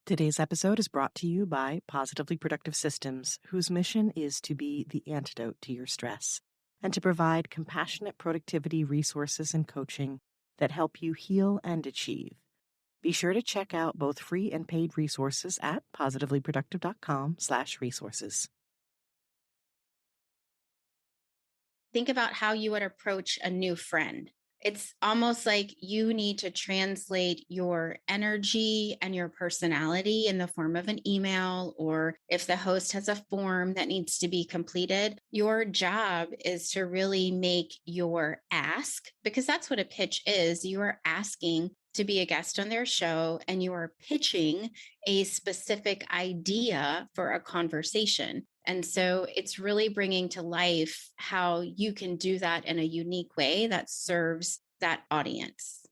Today's episode is brought to you by Positively Productive Systems, whose mission is to be the antidote to your stress and to provide compassionate productivity resources and coaching that help you heal and achieve. Be sure to check out both free and paid resources at positivelyproductive.com/resources. Think about how you would approach a new friend. It's almost like you need to translate your energy and your personality in the form of an email, or if the host has a form that needs to be completed, your job is to really make your ask, because that's what a pitch is. You are asking to be a guest on their show and you are pitching a specific idea for a conversation. And so it's really bringing to life how you can do that in a unique way that serves that audience.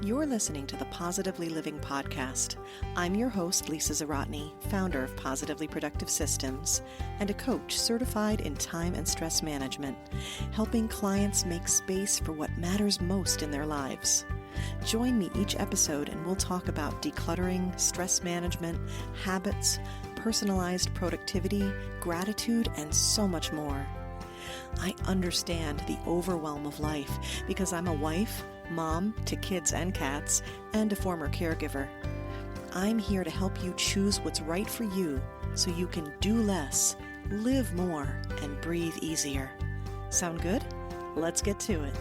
You're listening to the Positively Living Podcast. I'm your host, Lisa Zawrotny, founder of Positively Productive Systems and a coach certified in time and stress management, helping clients make space for what matters most in their lives. Join me each episode and we'll talk about decluttering, stress management, habits, personalized productivity, gratitude, and so much more. I understand the overwhelm of life because I'm a wife, mom to kids and cats, and a former caregiver. I'm here to help you choose what's right for you so you can do less, live more, and breathe easier. Sound good? Let's get to it.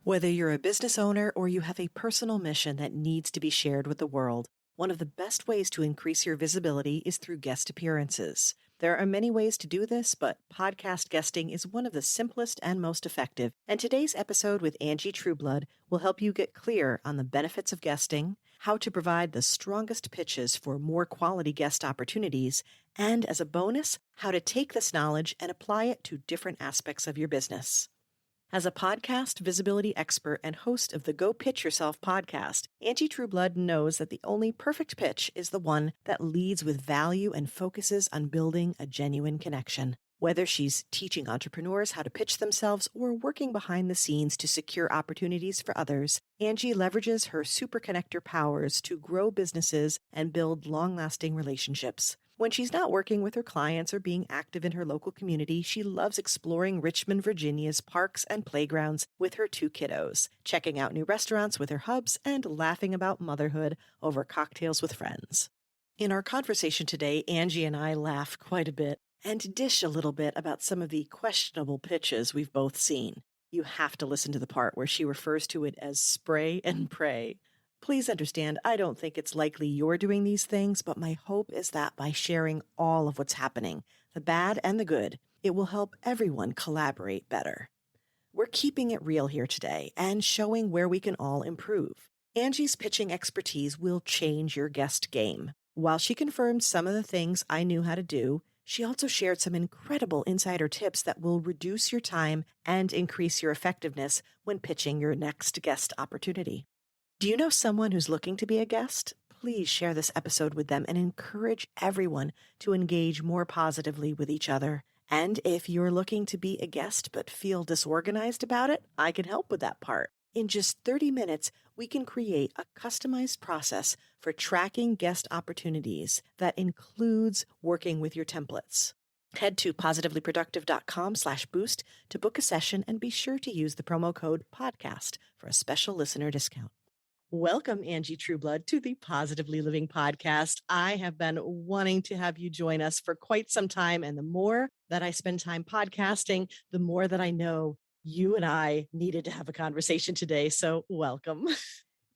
Whether you're a business owner or you have a personal mission that needs to be shared with the world, one of the best ways to increase your visibility is through guest appearances. There are many ways to do this, but podcast guesting is one of the simplest and most effective. And today's episode with Angie Trueblood will help you get clear on the benefits of guesting, how to provide the strongest pitches for more quality guest opportunities, and as a bonus, how to take this knowledge and apply it to different aspects of your business. As a podcast visibility expert and host of the Go Pitch Yourself podcast, Angie Trueblood knows that the only perfect pitch is the one that leads with value and focuses on building a genuine connection. Whether she's teaching entrepreneurs how to pitch themselves or working behind the scenes to secure opportunities for others, Angie leverages her super connector powers to grow businesses and build long-lasting relationships. When she's not working with her clients or being active in her local community, she loves exploring Richmond, Virginia's parks and playgrounds with her 2 kiddos, checking out new restaurants with her hubs, and laughing about motherhood over cocktails with friends. In our conversation today, Angie and I laugh quite a bit and dish a little bit about some of the questionable pitches we've both seen. You have to listen to the part where she refers to it as spray and pray. Please understand, I don't think it's likely you're doing these things, but my hope is that by sharing all of what's happening, the bad and the good, it will help everyone collaborate better. We're keeping it real here today and showing where we can all improve. Angie's pitching expertise will change your guest game. While she confirmed some of the things I knew how to do, she also shared some incredible insider tips that will reduce your time and increase your effectiveness when pitching your next guest opportunity. Do you know someone who's looking to be a guest? Please share this episode with them and encourage everyone to engage more positively with each other. And if you're looking to be a guest but feel disorganized about it, I can help with that part. In just 30 minutes, we can create a customized process for tracking guest opportunities that includes working with your templates. Head to positivelyproductive.com/boost to book a session and be sure to use the promo code podcast for a special listener discount. Welcome, Angie Trueblood, to the Positively Living Podcast. I have been wanting to have you join us for quite some time, and the more that I spend time podcasting, the more that I know you and I needed to have a conversation today. So welcome.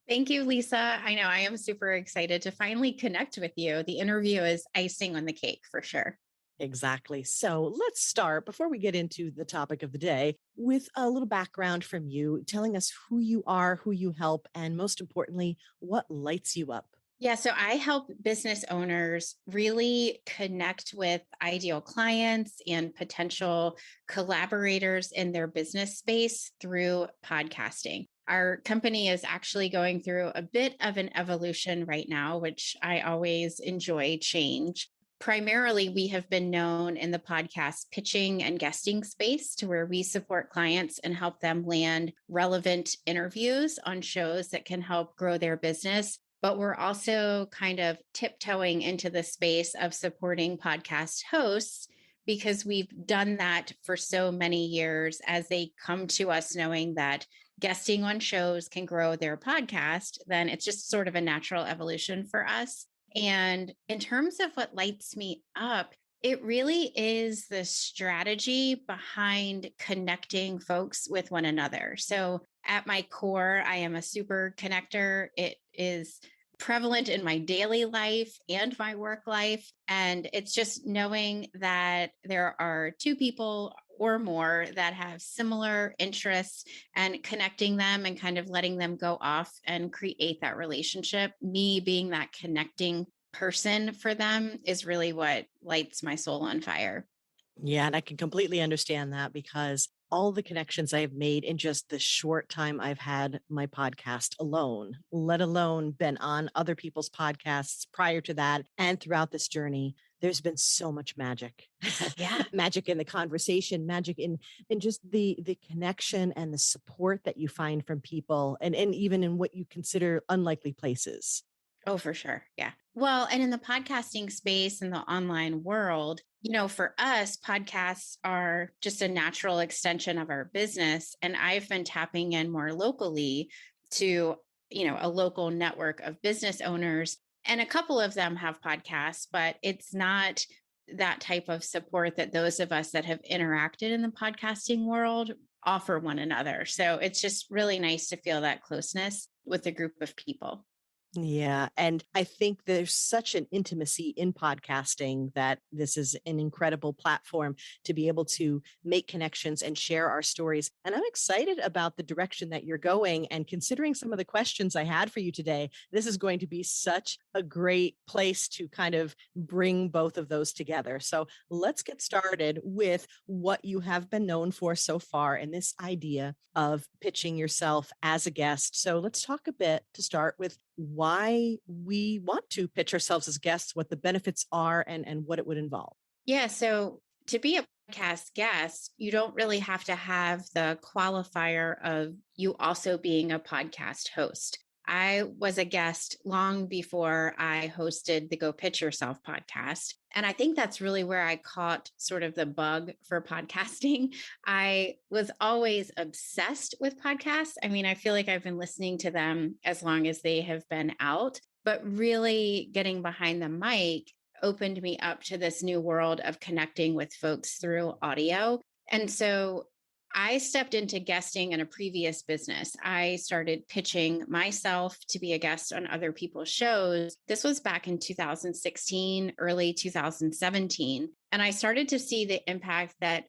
Thank you, Lisa. I know I am super excited to finally connect with you. The interview is icing on the cake for sure. Exactly. So let's start, before we get into the topic of the day, with a little background from you, telling us who you are, who you help, and most importantly, what lights you up. Yeah, so I help business owners really connect with ideal clients and potential collaborators in their business space through podcasting. Our company is actually going through a bit of an evolution right now, which I always enjoy change. Primarily, we have been known in the podcast pitching and guesting space to where we support clients and help them land relevant interviews on shows that can help grow their business. But we're also kind of tiptoeing into the space of supporting podcast hosts because we've done that for so many years as they come to us knowing that guesting on shows can grow their podcast. Then it's just sort of a natural evolution for us. And in terms of what lights me up, it really is the strategy behind connecting folks with one another. So, at my core, I am a super connector. It is prevalent in my daily life and my work life. And it's just knowing that there are two people or more that have similar interests and connecting them and kind of letting them go off and create that relationship. Me being that connecting person for them is really what lights my soul on fire. Yeah, and I can completely understand that because all the connections I have made in just the short time I've had my podcast alone, let alone been on other people's podcasts prior to that and throughout this journey, there's been so much magic. Yeah. Magic in the conversation, magic in just the connection and the support that you find from people and even in what you consider unlikely places. Oh, for sure. Yeah. Well, and in the podcasting space and the online world, for us, podcasts are just a natural extension of our business. And I've been tapping in more locally to, a local network of business owners. And a couple of them have podcasts, but it's not that type of support that those of us that have interacted in the podcasting world offer one another. So it's just really nice to feel that closeness with a group of people. Yeah. And I think there's such an intimacy in podcasting that this is an incredible platform to be able to make connections and share our stories. And I'm excited about the direction that you're going. And considering some of the questions I had for you today, this is going to be such a great place to kind of bring both of those together. So let's get started with what you have been known for so far and this idea of pitching yourself as a guest. So let's talk a bit to start with why we want to pitch ourselves as guests, what the benefits are, and what it would involve. Yeah. So to be a podcast guest, you don't really have to have the qualifier of you also being a podcast host. I was a guest long before I hosted the Go Pitch Yourself podcast. And I think that's really where I caught sort of the bug for podcasting. I was always obsessed with podcasts. I mean, I feel like I've been listening to them as long as they have been out, but really getting behind the mic opened me up to this new world of connecting with folks through audio. And so I stepped into guesting in a previous business. I started pitching myself to be a guest on other people's shows. This was back in 2016, early 2017. And I started to see the impact that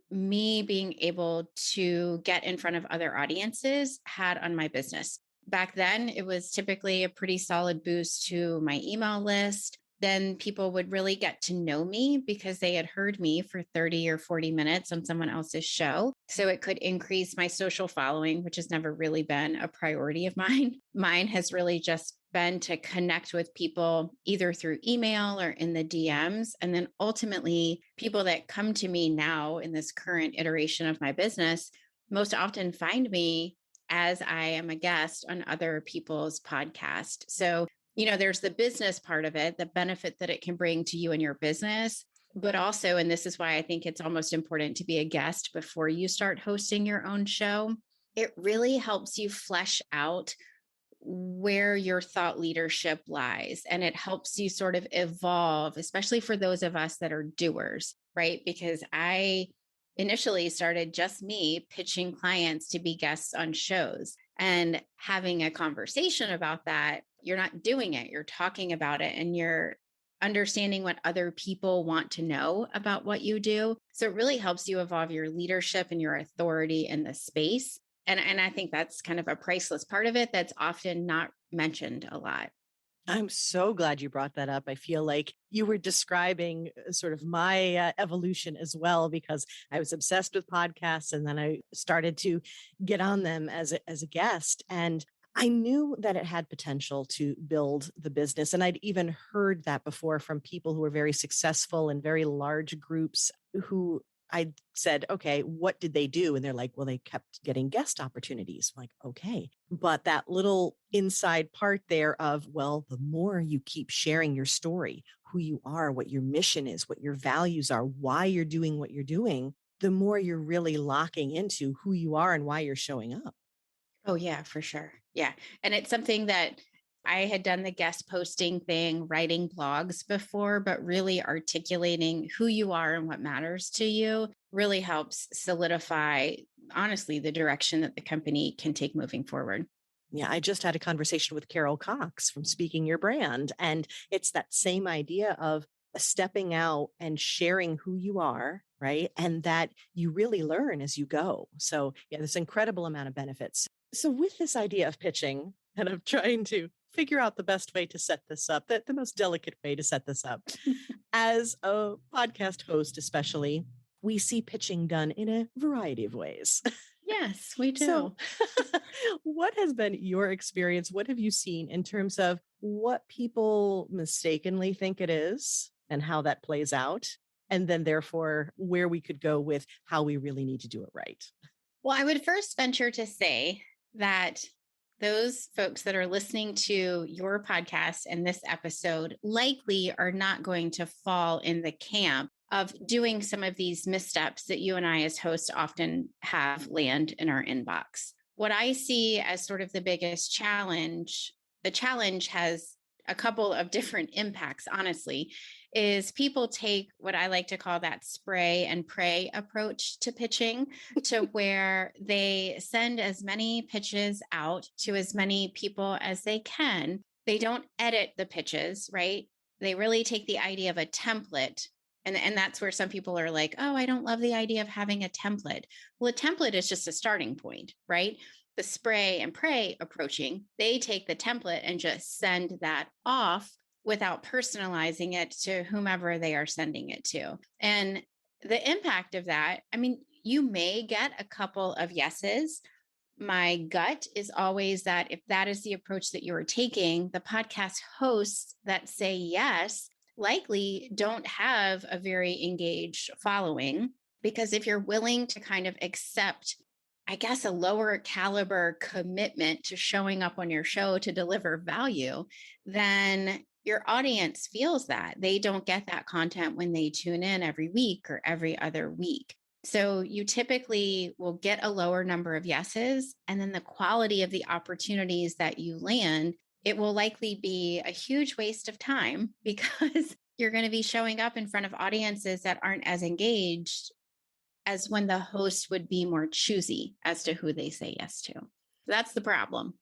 me being able to get in front of other audiences had on my business. Back then, it was typically a pretty solid boost to my email list. Then people would really get to know me because they had heard me for 30 or 40 minutes on someone else's show. So it could increase my social following, which has never really been a priority of mine. Mine has really just been to connect with people either through email or in the DMs. And then ultimately, people that come to me now in this current iteration of my business most often find me as I am a guest on other people's podcasts. So there's the business part of it, the benefit that it can bring to you and your business. But also, and this is why I think it's almost important to be a guest before you start hosting your own show, it really helps you flesh out where your thought leadership lies. And it helps you sort of evolve, especially for those of us that are doers, right? Because I initially started just me pitching clients to be guests on shows and having a conversation about that. You're not doing it, you're talking about it, and you're understanding what other people want to know about what you do. So it really helps you evolve your leadership and your authority in the space. And I think that's kind of a priceless part of it that's often not mentioned a lot. I'm so glad you brought that up. I feel like you were describing sort of my evolution as well, because I was obsessed with podcasts and then I started to get on them as a guest. And I knew that it had potential to build the business. And I'd even heard that before from people who were very successful in very large groups who I said, okay, what did they do? And they're like, well, they kept getting guest opportunities. I'm like, okay. But that little inside part there of, well, the more you keep sharing your story, who you are, what your mission is, what your values are, why you're doing what you're doing, the more you're really locking into who you are and why you're showing up. Oh, yeah, for sure. Yeah. And it's something that I had done the guest posting thing, writing blogs before, but really articulating who you are and what matters to you really helps solidify, honestly, the direction that the company can take moving forward. Yeah, I just had a conversation with Carol Cox from Speaking Your Brand. And it's that same idea of stepping out and sharing who you are, right? And that you really learn as you go. So, yeah, this incredible amount of benefits. So, with this idea of pitching, and I'm trying to figure out the best way to set this up, the most delicate way to set this up, as a podcast host, especially, we see pitching done in a variety of ways. Yes, we So, do. what has been your experience? What have you seen in terms of what people mistakenly think it is and how that plays out? And then, therefore, where we could go with how we really need to do it right. Well, I would first venture to say that those folks that are listening to your podcast and this episode likely are not going to fall in the camp of doing some of these missteps that you and I, as hosts, often have land in our inbox. What I see as sort of the biggest challenge, the challenge has a couple of different impacts, honestly, is people take what I like to call that spray and pray approach to pitching, to where they send as many pitches out to as many people as they can. They don't edit the pitches, right? They really take the idea of a template. And that's where some people are like, oh, I don't love the idea of having a template. Well, a template is just a starting point, right? The spray and pray approaching, they take the template and just send that off without personalizing it to whomever they are sending it to. And the impact of that, I mean, you may get a couple of yeses. My gut is always that if that is the approach that you are taking, the podcast hosts that say yes likely don't have a very engaged following. Because if you're willing to kind of accept, I guess, a lower caliber commitment to showing up on your show to deliver value, then your audience feels that. They don't get that content when they tune in every week or every other week. So you typically will get a lower number of yeses, and then the quality of the opportunities that you land, it will likely be a huge waste of time because you're going to be showing up in front of audiences that aren't as engaged as when the host would be more choosy as to who they say yes to. That's the problem.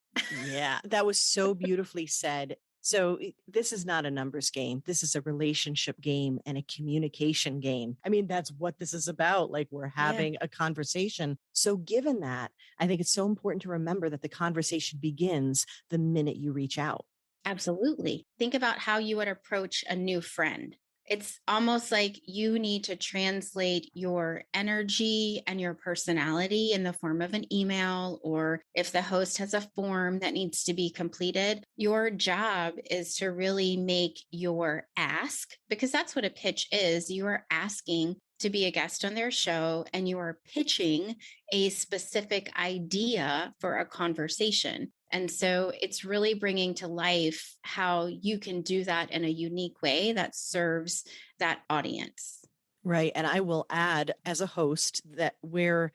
Yeah, that was so beautifully said. So this is not a numbers game. This is a relationship game and a communication game. I mean, that's what this is about. Like, we're Yeah. having a conversation. So given that, I think it's so important to remember that the conversation begins the minute you reach out. Absolutely. Think about how you would approach a new friend. It's almost like you need to translate your energy and your personality in the form of an email, or if the host has a form that needs to be completed, your job is to really make your ask, because that's what a pitch is. You are asking to be a guest on their show and you are pitching a specific idea for a conversation. And so it's really bringing to life how you can do that in a unique way that serves that audience. Right. And I will add, as a host, that where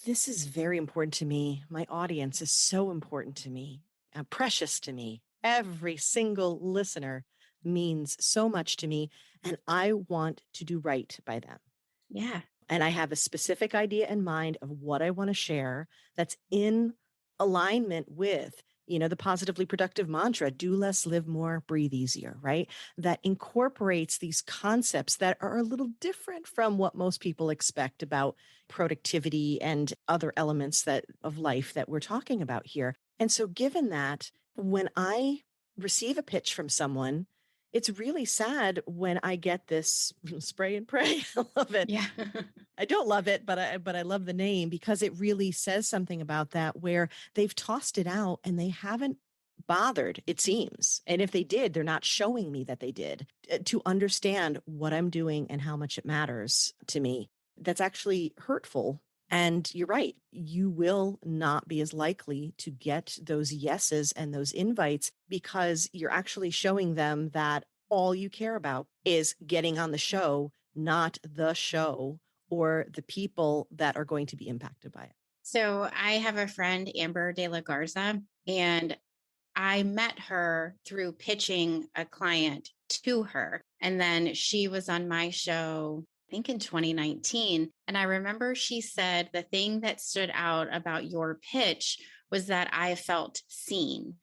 this is very important to me, my audience is so important to me, precious to me. Every single listener means so much to me, and I want to do right by them. Yeah. And I have a specific idea in mind of what I want to share that's in alignment with, the positively productive mantra, do less, live more, breathe easier, right? That incorporates these concepts that are a little different from what most people expect about productivity and other elements of life that we're talking about here. And so given that, when I receive a pitch from someone, It's really sad when I get this spray and pray. I love it. Yeah. I don't love it, but I love the name because it really says something about that where they've tossed it out and they haven't bothered, it seems. And if they did, they're not showing me that they did to understand what I'm doing and how much it matters to me. That's actually hurtful. And you're right. You will not be as likely to get those yeses and those invites because you're actually showing them that all you care about is getting on the show, not the show or the people that are going to be impacted by it. So I have a friend, Amber de la Garza, and I met her through pitching a client to her. And then she was on my show, I think in 2019. And I remember she said the thing that stood out about your pitch was that I felt seen.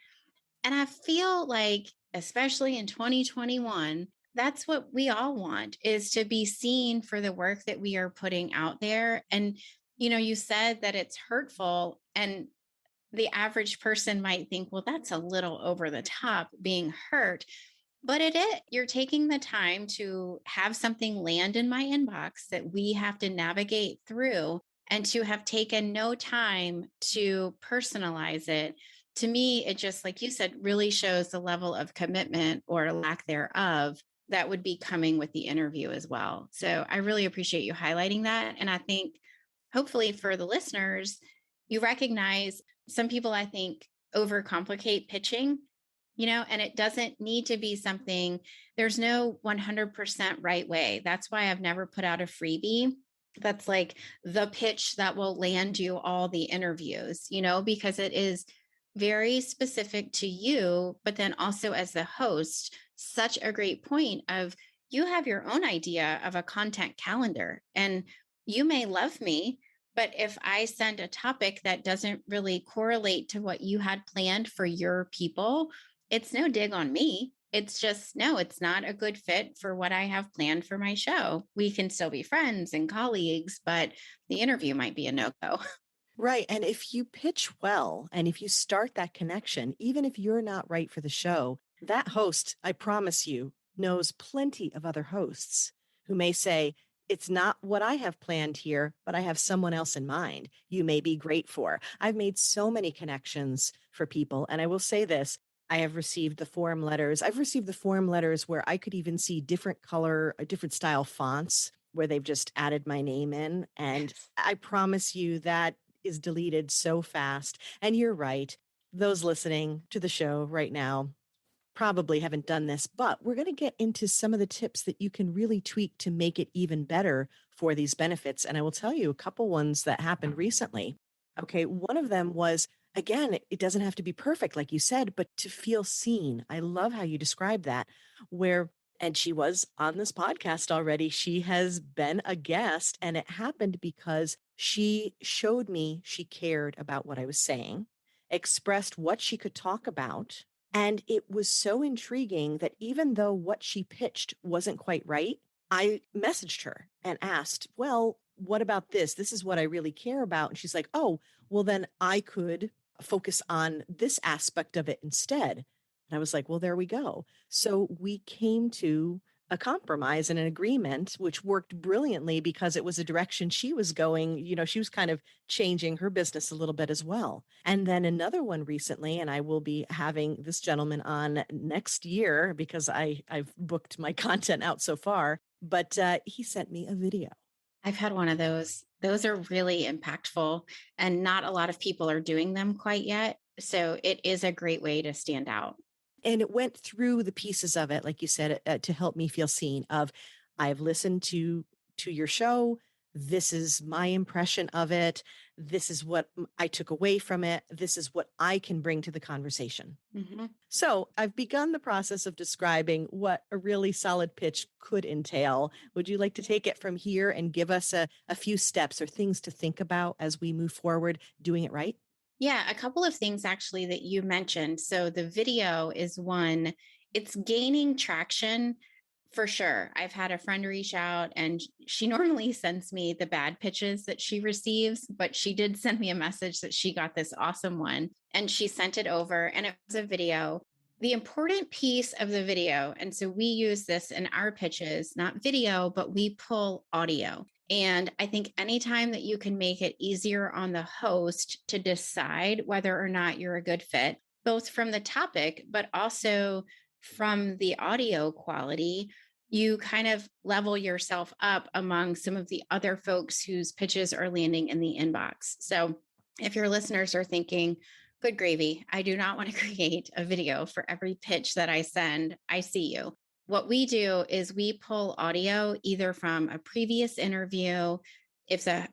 And I feel like, especially in 2021, that's what we all want is to be seen for the work that we are putting out there. And, you said that it's hurtful. And the average person might think, well, that's a little over the top being hurt. But it is. You're taking the time to have something land in my inbox that we have to navigate through and to have taken no time to personalize it. To me, it just, like you said, really shows the level of commitment or lack thereof that would be coming with the interview as well. So I really appreciate you highlighting that. And I think hopefully for the listeners, you recognize some people, I think, overcomplicate pitching, and it doesn't need to be something, there's no 100% right way. That's why I've never put out a freebie that's like the pitch that will land you all the interviews, because it is very specific to you, but then also as the host, such a great point of you have your own idea of a content calendar and you may love me, but if I send a topic that doesn't really correlate to what you had planned for your people, it's no dig on me. It's just, no, it's not a good fit for what I have planned for my show. We can still be friends and colleagues, but the interview might be a no go. Right. And if you pitch well and if you start that connection, even if you're not right for the show, that host, I promise you, knows plenty of other hosts who may say, it's not what I have planned here, but I have someone else in mind you may be great for. I've made so many connections for people. And I will say this, I have received the form letters. I've received the form letters where I could even see different color, different style fonts where they've just added my name in. And Yes. I promise you that is deleted so fast. And you're right. Those listening to the show right now probably haven't done this, but we're going to get into some of the tips that you can really tweak to make it even better for these benefits. And I will tell you a couple ones that happened recently. Okay. One of them was, again, it doesn't have to be perfect, like you said, but to feel seen. I love how you described that, where and she was on this podcast already. She has been a guest, and it happened because she showed me she cared about what I was saying, expressed what she could talk about. And it was so intriguing that even though what she pitched wasn't quite right, I messaged her and asked, well, what about this? This is what I really care about. And she's like, oh, well, then I could focus on this aspect of it instead. And I was like, well, there we go. So we came to a compromise and an agreement, which worked brilliantly because it was a direction she was going. She was kind of changing her business a little bit as well. And then another one recently, and I will be having this gentleman on next year because I've booked my content out so far, but he sent me a video. I've had one of those. Those are really impactful, and not a lot of people are doing them quite yet. So it is a great way to stand out. And it went through the pieces of it, like you said, to help me feel seen of I've listened to your show. This is my impression of it. This is what I took away from it. This is what I can bring to the conversation. Mm-hmm. So I've begun the process of describing what a really solid pitch could entail. Would you like to take it from here and give us a few steps or things to think about as we move forward doing it right? Yeah, a couple of things actually that you mentioned. So the video is one, it's gaining traction for sure. I've had a friend reach out and she normally sends me the bad pitches that she receives, but she did send me a message that she got this awesome one and she sent it over and it was a video. The important piece of the video, and so we use this in our pitches, not video, but we pull audio. And I think anytime that you can make it easier on the host to decide whether or not you're a good fit, both from the topic, but also from the audio quality, you kind of level yourself up among some of the other folks whose pitches are landing in the inbox. So if your listeners are thinking, good gravy, I do not want to create a video for every pitch that I send, I see you. What we do is we pull audio either from a previous interview. If the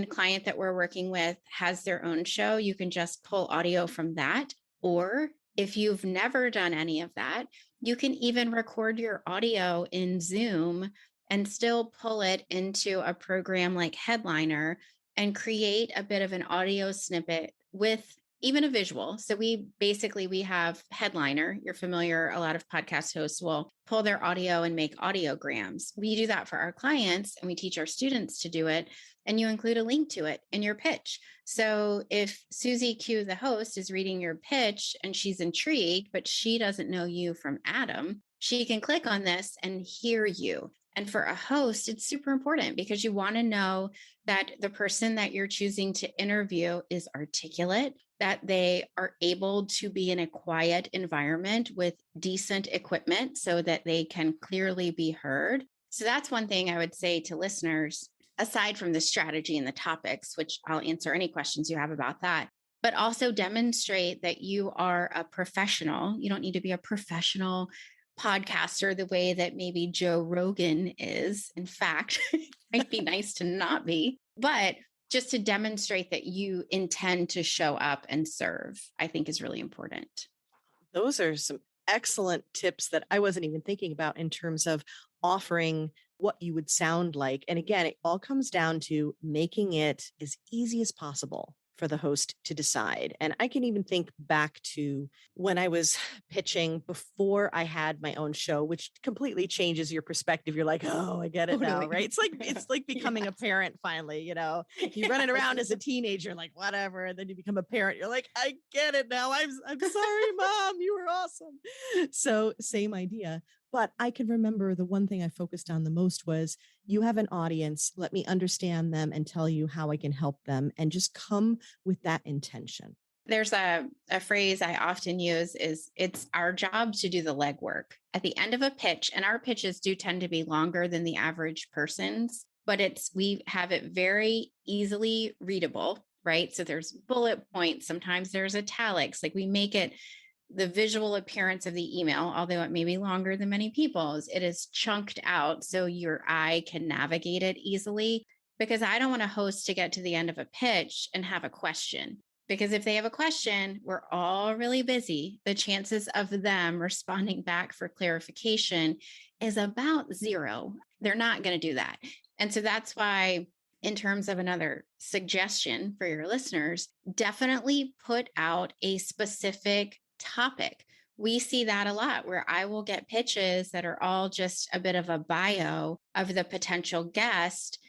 client that we're working with has their own show, you can just pull audio from that. Or if you've never done any of that, you can even record your audio in Zoom and still pull it into a program like Headliner and create a bit of an audio snippet with even a visual. So we have Headliner. You're familiar. A lot of podcast hosts will pull their audio and make audiograms. We do that for our clients and we teach our students to do it. And you include a link to it in your pitch. So if Susie Q, the host, is reading your pitch and she's intrigued, but she doesn't know you from Adam, she can click on this and hear you. And for a host, it's super important because you want to know that the person that you're choosing to interview is articulate, that they are able to be in a quiet environment with decent equipment so that they can clearly be heard. So that's one thing I would say to listeners, aside from the strategy and the topics, which I'll answer any questions you have about that, but also demonstrate that you are a professional. You don't need to be a professional podcaster the way that maybe Joe Rogan is. In fact, it might be nice to not be, but just to demonstrate that you intend to show up and serve, I think is really important. Those are some excellent tips that I wasn't even thinking about in terms of offering what you would sound like. And again, it all comes down to making it as easy as possible for the host to decide. And I can even think back to when I was pitching before I had my own show, which completely changes your perspective. You're like, oh, I get it now, right? It's like becoming a parent finally, you're running around as a teenager, like whatever. And then you become a parent. You're like, I get it now. I'm sorry, Mom, you were awesome. So same idea. But I can remember the one thing I focused on the most was you have an audience. Let me understand them and tell you how I can help them and just come with that intention. There's a phrase I often use is it's our job to do the legwork. At the end of a pitch, and our pitches do tend to be longer than the average person's, but we have it very easily readable, right? So there's bullet points. Sometimes there's italics. Like we make it the visual appearance of the email, although it may be longer than many people's, it is chunked out so your eye can navigate it easily. Because I don't want a host to get to the end of a pitch and have a question. Because if they have a question, we're all really busy. The chances of them responding back for clarification is about zero. They're not going to do that. And so that's why, in terms of another suggestion for your listeners, definitely put out a specific topic. We see that a lot where I will get pitches that are all just a bit of a bio of the potential guest.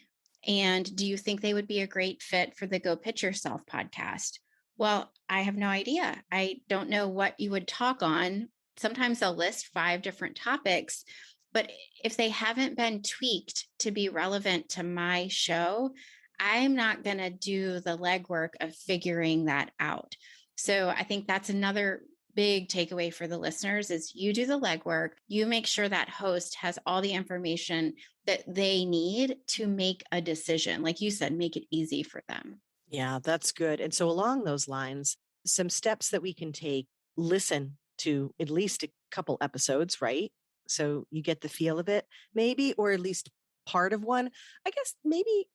And do you think they would be a great fit for the Go Pitch Yourself podcast? Well, I have no idea. I don't know what you would talk on. Sometimes they'll list 5 different topics, but if they haven't been tweaked to be relevant to my show, I'm not going to do the legwork of figuring that out. So I think that's another big takeaway for the listeners is you do the legwork, you make sure that host has all the information that they need to make a decision. Like you said, make it easy for them. Yeah, that's good. And so along those lines, some steps that we can take, listen to at least a couple episodes, right? So you get the feel of it, maybe, or at least part of one. I guess maybe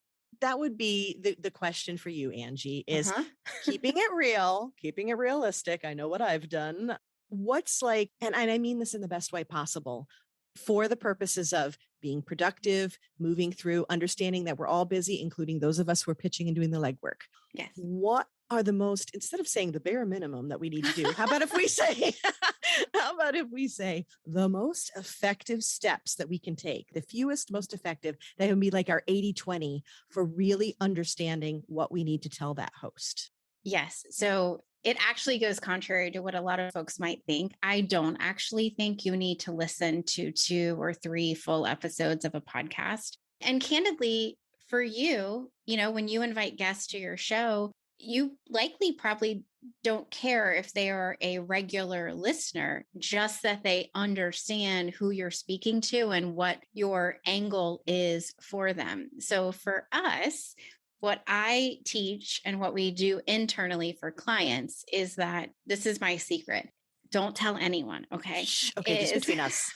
that would be the question for you, Angie, is keeping it real, keeping it realistic. I know what I've done. What's like, and I mean this in the best way possible, for the purposes of being productive, moving through, understanding that we're all busy, including those of us who are pitching and doing the legwork. Yes. What are the most, instead of saying the bare minimum that we need to do, how about if we say the most effective steps that we can take, the fewest, most effective, that would be like our 80-20 for really understanding what we need to tell that host? Yes. So It actually goes contrary to what a lot of folks might think. I don't actually think you need to listen to 2 or 3 full episodes of a podcast. And candidly, for you, when you invite guests to your show, you likely probably don't care if they are a regular listener, just that they understand who you're speaking to and what your angle is for them. So for us, what I teach and what we do internally for clients is that this is my secret. Don't tell anyone, okay? Shh, okay, just between us.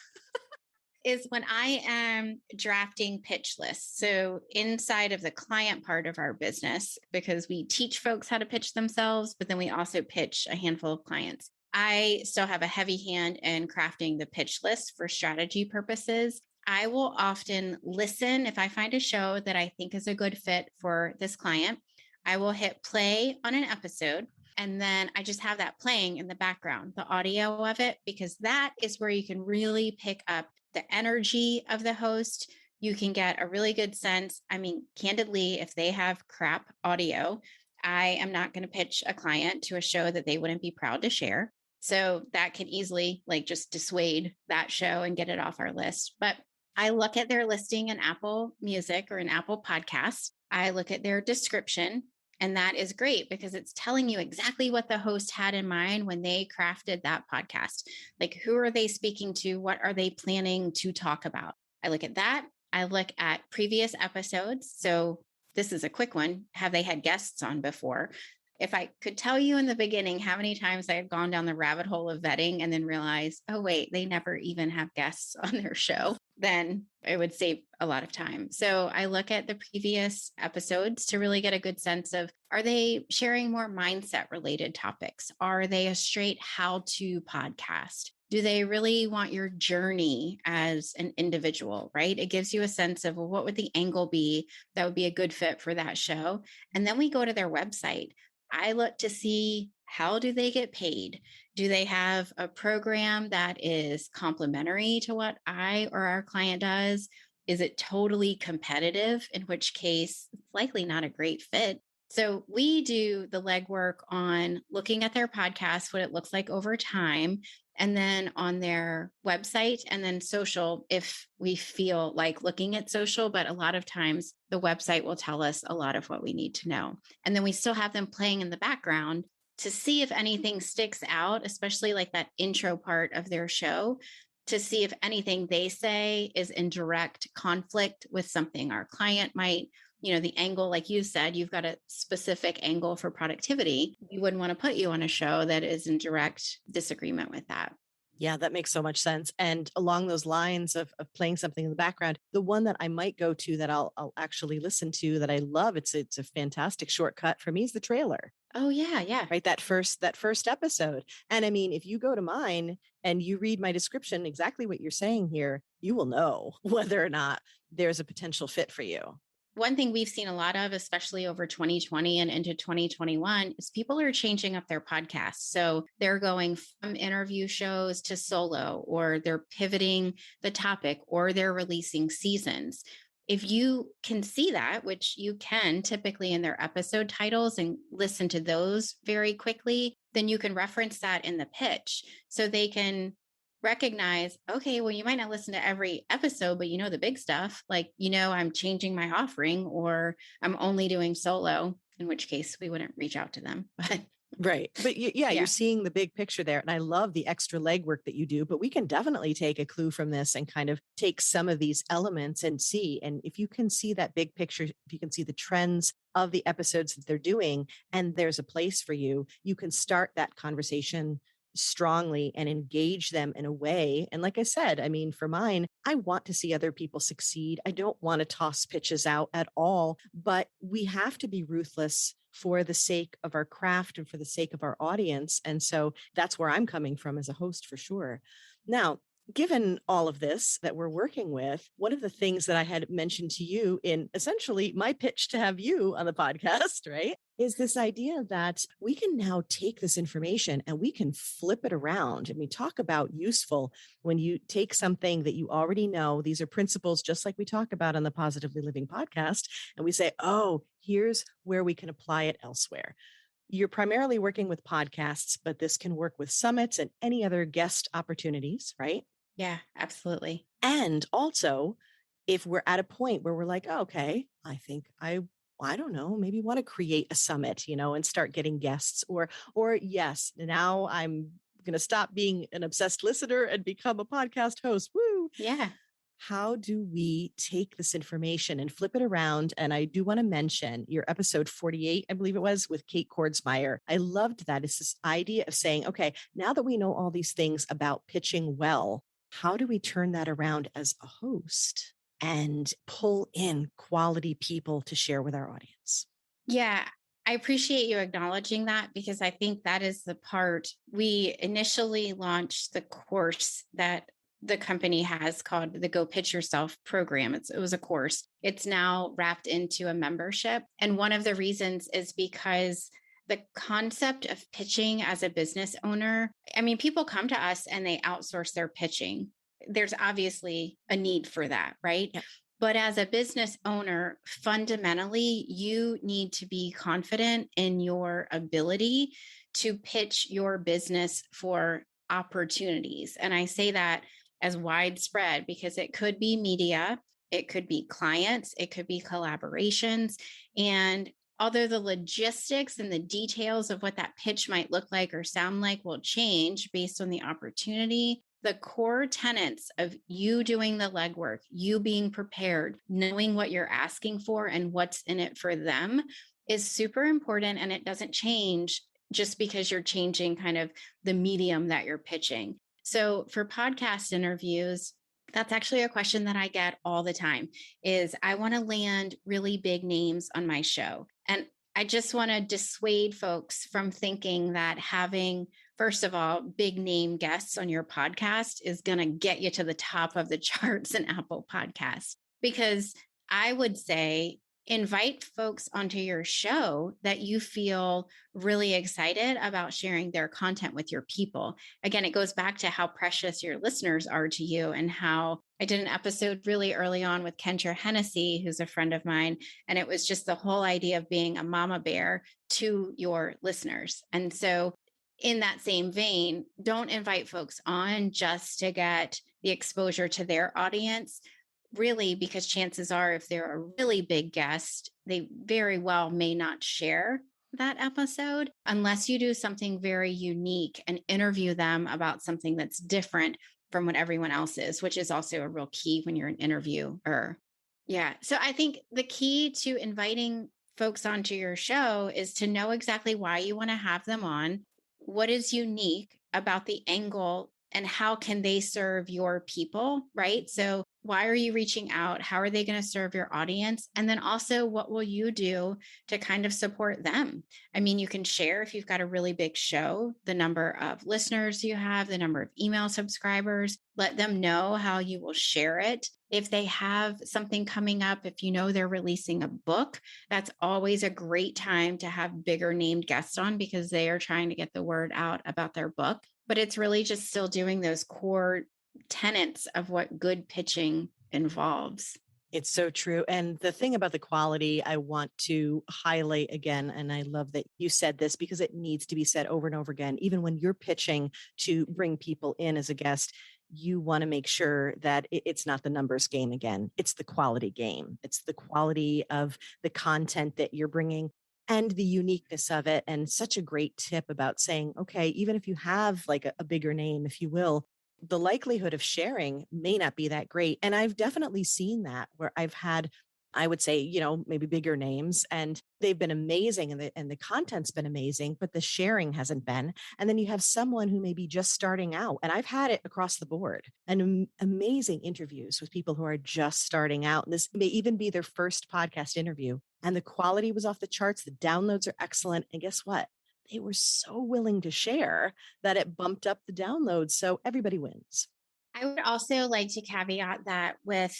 Is when I am drafting pitch lists. So, inside of the client part of our business, because we teach folks how to pitch themselves, but then we also pitch a handful of clients. I still have a heavy hand in crafting the pitch list for strategy purposes. I will often listen if I find a show that I think is a good fit for this client. I will hit play on an episode. And then I just have that playing in the background, the audio of it, because that is where you can really pick up the energy of the host. You can get a really good sense. I mean, candidly, if they have crap audio, I am not going to pitch a client to a show that they wouldn't be proud to share. So that can easily just dissuade that show and get it off our list. But I look at their listing in Apple Music or in Apple Podcasts. I look at their description. And that is great because it's telling you exactly what the host had in mind when they crafted that podcast. Like, who are they speaking to? What are they planning to talk about? I look at that. I look at previous episodes. So, this is a quick one. Have they had guests on before? If I could tell you in the beginning how many times I had gone down the rabbit hole of vetting and then realized, oh, wait, they never even have guests on their show, then it would save a lot of time. So I look at the previous episodes to really get a good sense of, are they sharing more mindset related topics? Are they a straight how to podcast? Do they really want your journey as an individual, right? It gives you a sense of, well, what would the angle be that would be a good fit for that show? And then we go to their website. I look to see, how do they get paid? Do they have a program that is complementary to what I or our client does? Is it totally competitive? In which case, it's likely not a great fit. So we do the legwork on looking at their podcast, what it looks like over time, and then on their website and then social, if we feel like looking at social. But a lot of times the website will tell us a lot of what we need to know. And then we still have them playing in the background to see if anything sticks out, especially like that intro part of their show, to see if anything they say is in direct conflict with something our client might, the angle, like you said, you've got a specific angle for productivity. We wouldn't want to put you on a show that is in direct disagreement with that. Yeah, that makes so much sense. And along those lines of playing something in the background, the one that I might go to that I'll actually listen to that I love, it's a fantastic shortcut for me, is the trailer. Oh yeah, yeah. Right. That first episode. And I mean, if you go to mine and you read my description, exactly what you're saying here, you will know whether or not there's a potential fit for you. One thing we've seen a lot of, especially over 2020 and into 2021, is people are changing up their podcasts. So they're going from interview shows to solo, or they're pivoting the topic, or they're releasing seasons. If you can see that, which you can typically in their episode titles and listen to those very quickly, then you can reference that in the pitch so they can recognize, okay, well, you might not listen to every episode, but the big stuff, like, I'm changing my offering or I'm only doing solo, in which case we wouldn't reach out to them. But right. But you're seeing the big picture there. And I love the extra legwork that you do, but we can definitely take a clue from this and kind of take some of these elements and see. And if you can see that big picture, if you can see the trends of the episodes that they're doing, and there's a place for you, you can start that conversation strongly and engage them in a way. And like I said, I mean, for mine, I want to see other people succeed. I don't want to toss pitches out at all, but we have to be ruthless for the sake of our craft and for the sake of our audience. And so that's where I'm coming from as a host for sure. Now, given all of this that we're working with, one of the things that I had mentioned to you in essentially my pitch to have you on the podcast, right, is this idea that we can now take this information and we can flip it around. And we talk about useful when you take something that you already know. These are principles, just like we talk about on the Positively Living podcast. And we say, oh, here's where we can apply it elsewhere. You're primarily working with podcasts, but this can work with summits and any other guest opportunities, right? Yeah, absolutely. And also, if we're at a point where we're like, oh, okay, I think I don't know, maybe want to create a summit, and start getting guests or yes, now I'm going to stop being an obsessed listener and become a podcast host. Woo. Yeah. How do we take this information and flip it around? And I do want to mention your episode 48, I believe it was, with Kate Kordsmeyer. I loved that. It's this idea of saying, okay, now that we know all these things about pitching well, how do we turn that around as a host and pull in quality people to share with our audience? Yeah. I appreciate you acknowledging that because I think that is the part we initially launched the course that the company has called the Go Pitch Yourself program. It was a course. It's now wrapped into a membership. And one of the reasons is because the concept of pitching as a business owner, I mean, people come to us and they outsource their pitching. There's obviously a need for that, right? Yep. But as a business owner, fundamentally, you need to be confident in your ability to pitch your business for opportunities. And I say that as widespread because it could be media, it could be clients, it could be collaborations. And although the logistics and the details of what that pitch might look like or sound like will change based on the opportunity, the core tenets of you doing the legwork, you being prepared, knowing what you're asking for and what's in it for them is super important. And it doesn't change just because you're changing kind of the medium that you're pitching. So for podcast interviews, that's actually a question that I get all the time is I want to land really big names on my show. And I just want to dissuade folks from thinking that having, first of all, big name guests on your podcast is going to get you to the top of the charts in Apple Podcasts. Because I would say invite folks onto your show that you feel really excited about sharing their content with your people. Again, it goes back to how precious your listeners are to you and how I did an episode really early on with Kendra Hennessy, who's a friend of mine. And it was just the whole idea of being a mama bear to your listeners. And so in that same vein, don't invite folks on just to get the exposure to their audience. Really, because chances are, if they're a really big guest, they very well may not share that episode unless you do something very unique and interview them about something that's different from what everyone else is, which is also a real key when you're an interviewer. Yeah. So I think the key to inviting folks onto your show is to know exactly why you want to have them on, what is unique about the angle, and how can they serve your people, right? So why are you reaching out? How are they going to serve your audience? And then also, what will you do to kind of support them? I mean, you can share if you've got a really big show, the number of listeners you have, the number of email subscribers, let them know how you will share it. If they have something coming up, if you know they're releasing a book, that's always a great time to have bigger named guests on because they are trying to get the word out about their book. But it's really just still doing those core tenets of what good pitching involves. It's so true. And the thing about the quality, I want to highlight again, and I love that you said this because it needs to be said over and over again. Even when you're pitching to bring people in as a guest, you want to make sure that it's not the numbers game again. It's the quality game. It's the quality of the content that you're bringing and the uniqueness of it. And such a great tip about saying, okay, even if you have like a bigger name, if you will, the likelihood of sharing may not be that great. And I've definitely seen that where I've had, I would say, maybe bigger names and they've been amazing and the content's been amazing, but the sharing hasn't been. And then you have someone who may be just starting out. And I've had it across the board and amazing interviews with people who are just starting out. And this may even be their first podcast interview. And the quality was off the charts. The downloads are excellent. And guess what? They were so willing to share that it bumped up the downloads. So everybody wins. I would also like to caveat that with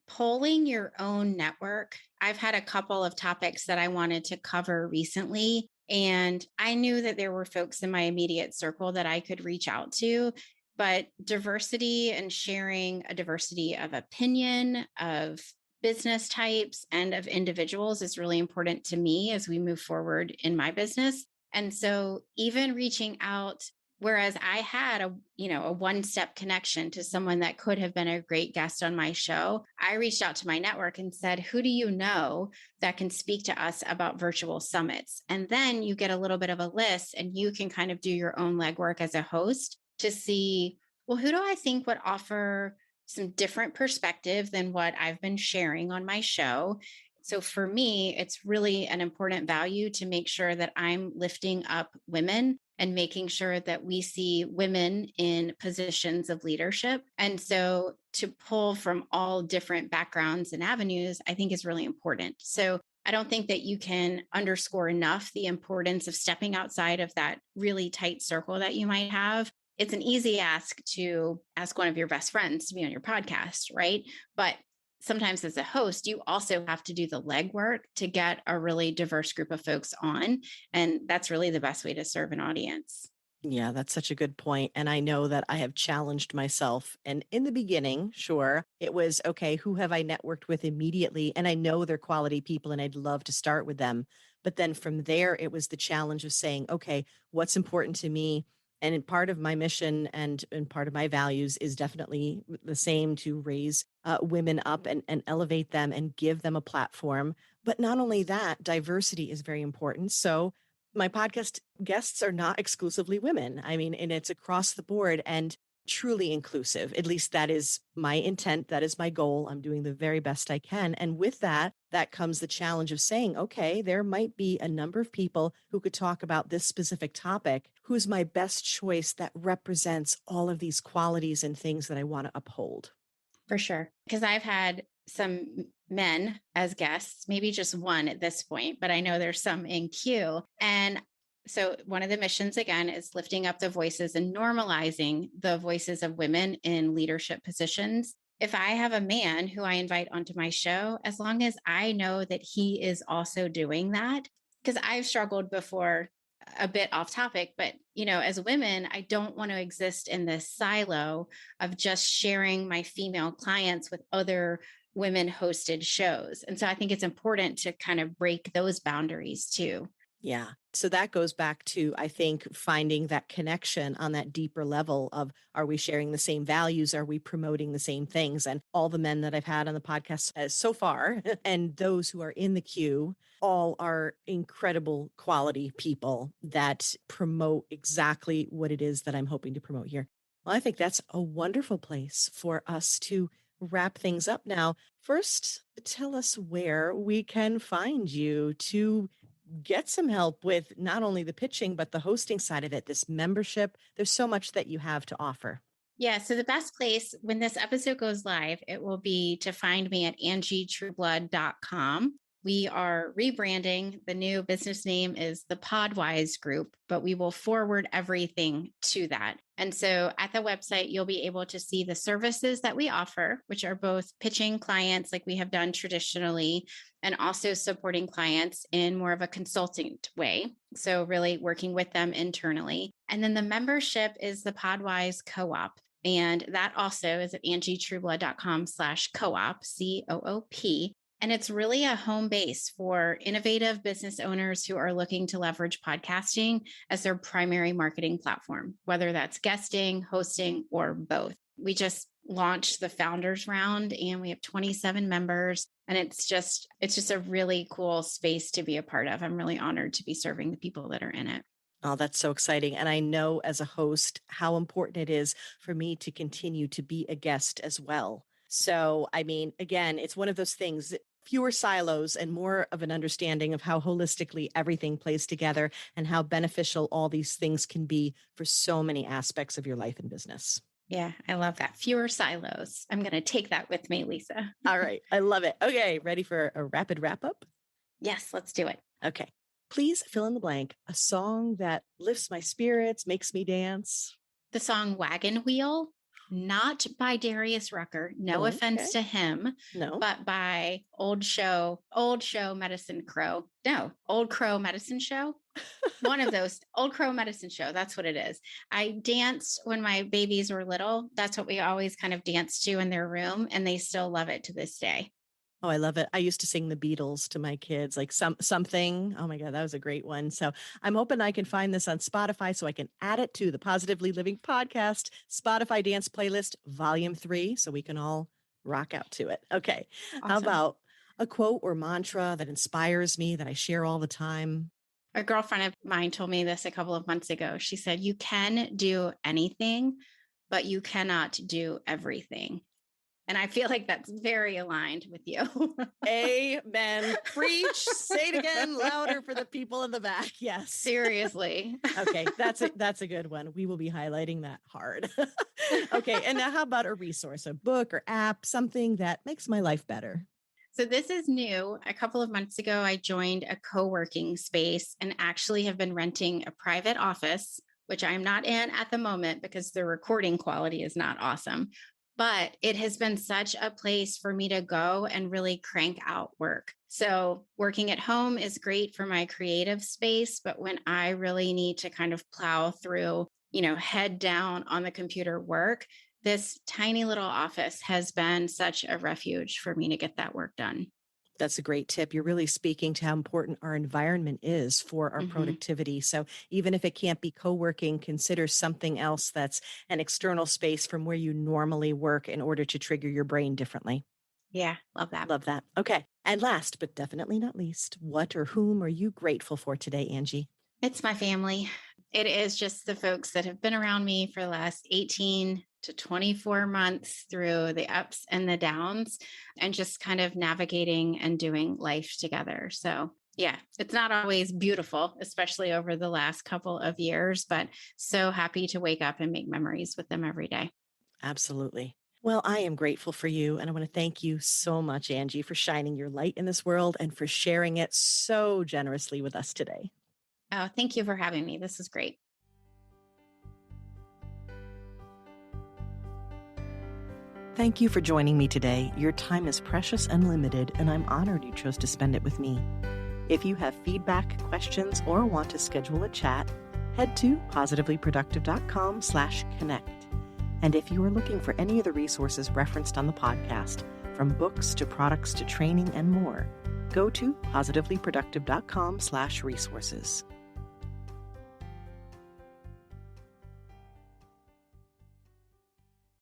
polling your own network. I've had a couple of topics that I wanted to cover recently, and I knew that there were folks in my immediate circle that I could reach out to. But diversity and sharing a diversity of opinion, of business types, and of individuals is really important to me as we move forward in my business. And so even reaching out, whereas I had a one-step connection to someone that could have been a great guest on my show, I reached out to my network and said, who do you know that can speak to us about virtual summits? And then you get a little bit of a list and you can kind of do your own legwork as a host to see, well, who do I think would offer some different perspective than what I've been sharing on my show? So for me, it's really an important value to make sure that I'm lifting up women and making sure that we see women in positions of leadership. And so to pull from all different backgrounds and avenues, I think is really important. So I don't think that you can underscore enough the importance of stepping outside of that really tight circle that you might have. It's an easy ask to ask one of your best friends to be on your podcast, right? But sometimes as a host, you also have to do the legwork to get a really diverse group of folks on. And that's really the best way to serve an audience. Yeah, that's such a good point. And I know that I have challenged myself. And in the beginning, sure, it was okay, who have I networked with immediately? And I know they're quality people and I'd love to start with them. But then from there, it was the challenge of saying, okay, what's important to me? And in part of my mission and part of my values is definitely the same to raise women up and elevate them and give them a platform. But not only that, diversity is very important. So my podcast guests are not exclusively women. I mean, and it's across the board and truly inclusive. At least that is my intent. That is my goal. I'm doing the very best I can. And with that, that comes the challenge of saying, okay, there might be a number of people who could talk about this specific topic. Who's my best choice that represents all of these qualities and things that I want to uphold? For sure. Because I've had some men as guests, maybe just one at this point, but I know there's some in queue. And so one of the missions again is lifting up the voices and normalizing the voices of women in leadership positions. If I have a man who I invite onto my show, as long as I know that he is also doing that, because I've struggled before, a bit off topic, but as women, I don't want to exist in this silo of just sharing my female clients with other women hosted shows. And so I think it's important to kind of break those boundaries too. Yeah. So that goes back to, I think, finding that connection on that deeper level of, are we sharing the same values? Are we promoting the same things? And all the men that I've had on the podcast so far and those who are in the queue all are incredible quality people that promote exactly what it is that I'm hoping to promote here. Well, I think that's a wonderful place for us to wrap things up now. First, tell us where we can find you to get some help with not only the pitching, but the hosting side of it, this membership. There's so much that you have to offer. Yeah. So the best place when this episode goes live, it will be to find me at angietrueblood.com. We are rebranding. The new business name is the Podwise Group, but we will forward everything to that. And so at the website, you'll be able to see the services that we offer, which are both pitching clients like we have done traditionally, and also supporting clients in more of a consultant way. So really working with them internally. And then the membership is the Podwise Co-op. And that also is at angietrueblood.com/co-op, COOP. And it's really a home base for innovative business owners who are looking to leverage podcasting as their primary marketing platform, whether that's guesting, hosting, or both. We just launched the founders round and we have 27 members. And it's just a really cool space to be a part of. I'm really honored to be serving the people that are in it. Oh, that's so exciting. And I know as a host how important it is for me to continue to be a guest as well. So, I mean, again, it's one of those things, fewer silos and more of an understanding of how holistically everything plays together and how beneficial all these things can be for so many aspects of your life and business. Yeah, I love that. Fewer silos. I'm going to take that with me, Lisa. All right. I love it. Okay. Ready for a rapid wrap up? Yes, let's do it. Okay. Please fill in the blank. A song that lifts my spirits, makes me dance. The song Wagon Wheel, not by Darius Rucker, no offense to him, No. but by Old Show Medicine Crow. No, Old Crow Medicine Show. One of those, Old Crow Medicine Show. That's what it is. I danced when my babies were little. That's what we always kind of danced to in their room, and they still love it to this day. Oh, I love it. I used to sing the Beatles to my kids, like something. Oh my God, that was a great one. So I'm hoping I can find this on Spotify so I can add it to the Positively Living Podcast Spotify Dance Playlist Volume 3 so we can all rock out to it. Okay. How Awesome. about a quote or mantra that inspires me that I share all the time? A girlfriend of mine told me this a couple of months ago. She said, "You can do anything, but you cannot do everything." And I feel like that's very aligned with you. Amen. Preach. Say it again louder for the people in the back. Yes. Seriously. Okay, that's a good one. We will be highlighting that hard. Okay, and now how about a resource, a book or app, something that makes my life better? So this is new. A couple of months ago, I joined a co-working space and actually have been renting a private office, which I'm not in at the moment because the recording quality is not awesome. But it has been such a place for me to go and really crank out work. So working at home is great for my creative space, but when I really need to kind of plow through, head down on the computer work, this tiny little office has been such a refuge for me to get that work done. That's a great tip. You're really speaking to how important our environment is for our Hmm. productivity. So even if it can't be co-working, consider something else that's an external space from where you normally work in order to trigger your brain differently. Yeah, love that. Love that. Okay. And last but definitely not least, what or whom are you grateful for today, Angie? It's my family. It is just the folks that have been around me for the last 18 to 24 months through the ups and the downs and just kind of navigating and doing life together. So, yeah, it's not always beautiful, especially over the last couple of years, but so happy to wake up and make memories with them every day. Absolutely. Well, I am grateful for you. And I want to thank you so much, Angie, for shining your light in this world and for sharing it so generously with us today. Oh, thank you for having me. This is great. Thank you for joining me today. Your time is precious and limited, and I'm honored you chose to spend it with me. If you have feedback, questions, or want to schedule a chat, head to positivelyproductive.com/connect. And if you are looking for any of the resources referenced on the podcast, from books to products to training and more, go to positivelyproductive.com/resources.